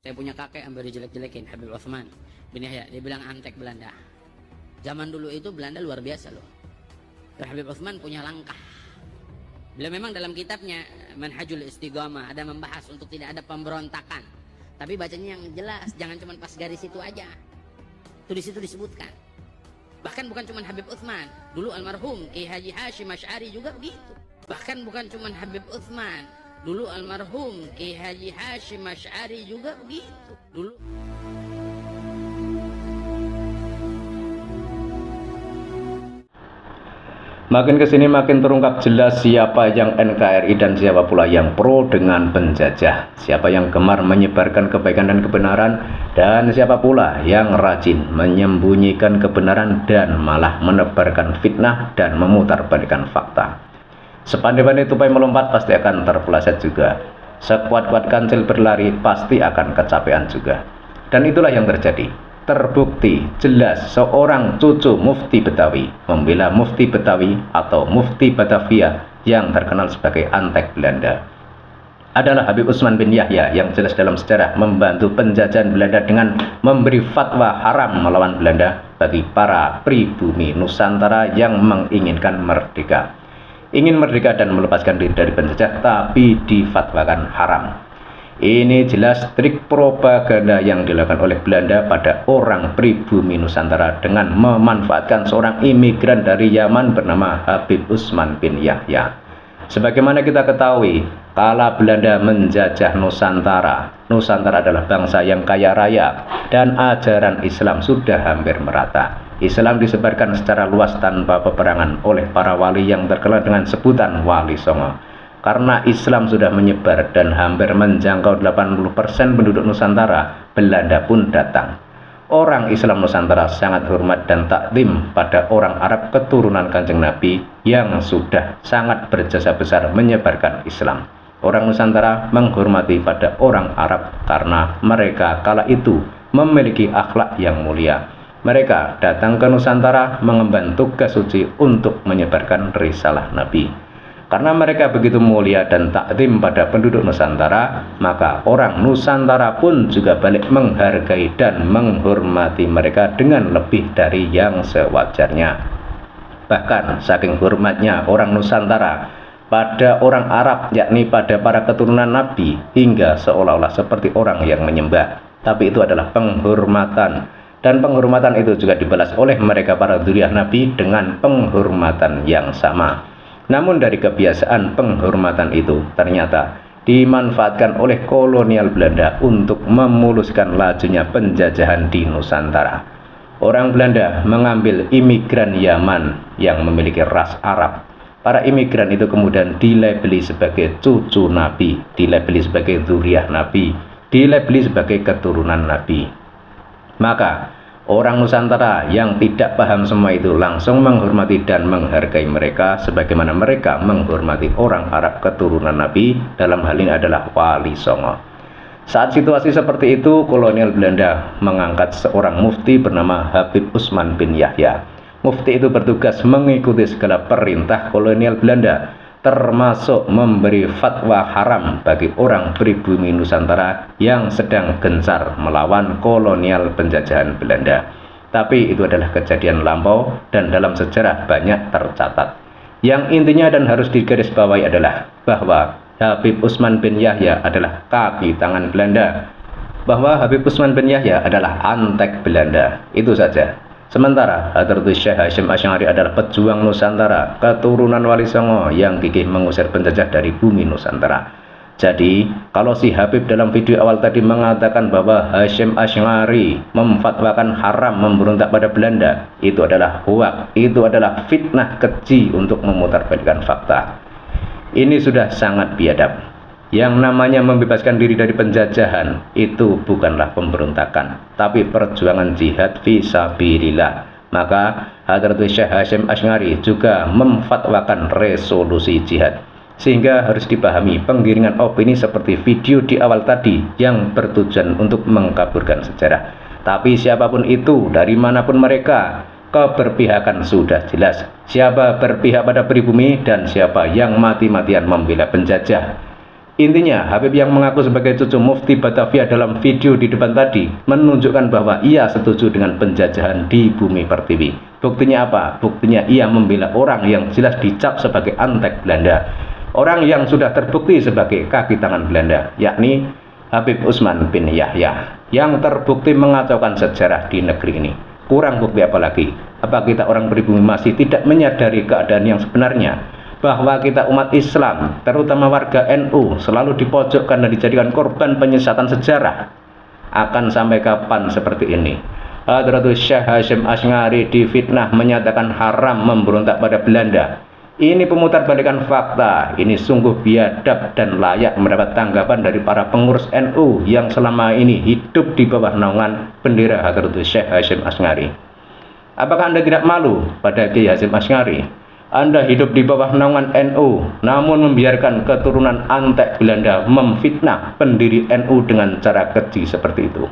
Saya punya kakek hampir dijelek-jelekin, Habib Utsman bin Yahya. Dia bilang antek Belanda. Zaman dulu itu Belanda luar biasa loh. Dan Habib Utsman punya langkah. Beliau memang dalam kitabnya Manhajul Istiqamah ada membahas untuk tidak ada pemberontakan. Tapi bacanya yang jelas, jangan cuma pas garis itu aja. Itu di situ disebutkan. Bahkan bukan cuma Habib Utsman, dulu almarhum Ki Haji Hashim Asy'ari juga begitu. Bahkan bukan cuma Habib Utsman, dulu almarhum Ki Haji Hashim Asy'ari juga begitu. Dulu makin kesini makin terungkap jelas siapa yang NKRI dan siapa pula yang pro dengan penjajah, siapa yang gemar menyebarkan kebaikan dan kebenaran, dan siapa pula yang rajin menyembunyikan kebenaran dan malah menebarkan fitnah dan memutarbalikkan fakta. Sepandai-pandai tupai melompat pasti akan terpeleset juga, sekuat-kuat kancil berlari pasti akan kecapean juga. Dan itulah yang terjadi. Terbukti jelas seorang cucu Mufti Betawi membela Mufti Betawi atau Mufti Batavia yang terkenal sebagai antek Belanda adalah Habib Utsman bin Yahya yang jelas dalam sejarah membantu penjajahan Belanda dengan memberi fatwa haram melawan Belanda bagi para pribumi Nusantara yang menginginkan merdeka, ingin merdeka dan melepaskan diri dari penjajah tapi difatwakan haram. Ini jelas trik propaganda yang dilakukan oleh Belanda pada orang pribumi Nusantara dengan memanfaatkan seorang imigran dari Yaman bernama Habib Utsman bin Yahya. Sebagaimana kita ketahui, kala Belanda menjajah Nusantara, Nusantara adalah bangsa yang kaya raya dan ajaran Islam sudah hampir merata. Islam disebarkan secara luas tanpa peperangan oleh para wali yang terkenal dengan sebutan Wali Songo. Karena Islam sudah menyebar dan hampir menjangkau 80% penduduk Nusantara, Belanda pun datang. Orang Islam Nusantara sangat hormat dan takdim pada orang Arab keturunan Kanjeng Nabi yang sudah sangat berjasa besar menyebarkan Islam. Orang Nusantara menghormati pada orang Arab karena mereka kala itu memiliki akhlak yang mulia. Mereka datang ke Nusantara mengemban tugas suci untuk menyebarkan risalah Nabi. Karena mereka begitu mulia dan takdim pada penduduk Nusantara, maka orang Nusantara pun juga balik menghargai dan menghormati mereka dengan lebih dari yang sewajarnya. Bahkan saking hormatnya orang Nusantara pada orang Arab, yakni pada para keturunan Nabi, hingga seolah-olah seperti orang yang menyembah. Tapi itu adalah penghormatan, dan penghormatan itu juga dibalas oleh mereka para dzurriyyah Nabi dengan penghormatan yang sama. Namun dari kebiasaan penghormatan itu ternyata dimanfaatkan oleh kolonial Belanda untuk memuluskan lajunya penjajahan di Nusantara. Orang Belanda mengambil imigran Yaman yang memiliki ras Arab. Para imigran itu kemudian dilabeli sebagai cucu Nabi, dilabeli sebagai dzurriyyah Nabi, dilabeli sebagai keturunan Nabi. Maka orang Nusantara yang tidak paham semua itu langsung menghormati dan menghargai mereka sebagaimana mereka menghormati orang Arab keturunan Nabi, dalam hal ini adalah Wali Songo. Saat situasi seperti itu, kolonial Belanda mengangkat seorang mufti bernama Habib Utsman bin Yahya. Mufti itu bertugas mengikuti segala perintah kolonial Belanda, termasuk memberi fatwa haram bagi orang pribumi Nusantara yang sedang gencar melawan kolonial penjajahan Belanda. Tapi itu adalah kejadian lampau dan dalam sejarah banyak tercatat. Yang intinya dan harus digarisbawahi adalah bahwa Habib Utsman bin Yahya adalah kaki tangan Belanda, bahwa Habib Utsman bin Yahya adalah antek Belanda. Itu saja. Sementara Hadratus Syekh Hasyim Asy'ari adalah pejuang Nusantara, keturunan Wali Songo yang gigih mengusir penjajah dari bumi Nusantara. Jadi, kalau si Habib dalam video awal tadi mengatakan bahwa Hasyim Asy'ari memfatwakan haram memberontak pada Belanda, itu adalah hoak, itu adalah fitnah keji untuk memutarbalikkan fakta. Ini sudah sangat biadab. Yang namanya membebaskan diri dari penjajahan itu bukanlah pemberontakan, tapi perjuangan jihad fisabilillah. Maka Hadratus Syekh Hasyim Asy'ari juga memfatwakan resolusi jihad. Sehingga harus dipahami penggiringan opini seperti video di awal tadi yang bertujuan untuk mengkaburkan sejarah. Tapi siapapun itu, dari manapun mereka, keberpihakan sudah jelas. Siapa berpihak pada pribumi dan siapa yang mati-matian membela penjajah. Intinya, Habib yang mengaku sebagai cucu Mufti Batavia dalam video di depan tadi menunjukkan bahwa ia setuju dengan penjajahan di bumi pertiwi. Buktinya apa? Buktinya ia membela orang yang jelas dicap sebagai antek Belanda, orang yang sudah terbukti sebagai kaki tangan Belanda, yakni Habib Utsman bin Yahya, yang terbukti mengacaukan sejarah di negeri ini. Kurang bukti apa lagi? Apa kita orang pribumi masih tidak menyadari keadaan yang sebenarnya? Bahwa kita umat Islam, terutama warga NU, selalu dipojokkan dan dijadikan korban penyesatan sejarah. Akan sampai kapan seperti ini? Hadratus Syekh Hasyim Asy'ari difitnah menyatakan haram memberontak pada Belanda. Ini pemutarbalikan fakta. Ini sungguh biadab dan layak mendapat tanggapan dari para pengurus NU yang selama ini hidup di bawah naungan bendera Hadratus Syekh Hasyim Asy'ari. Apakah Anda tidak malu pada Kiai Hasyim Asy'ari? Anda hidup di bawah naungan NU, namun membiarkan keturunan antek Belanda memfitnah pendiri NU dengan cara keji seperti itu.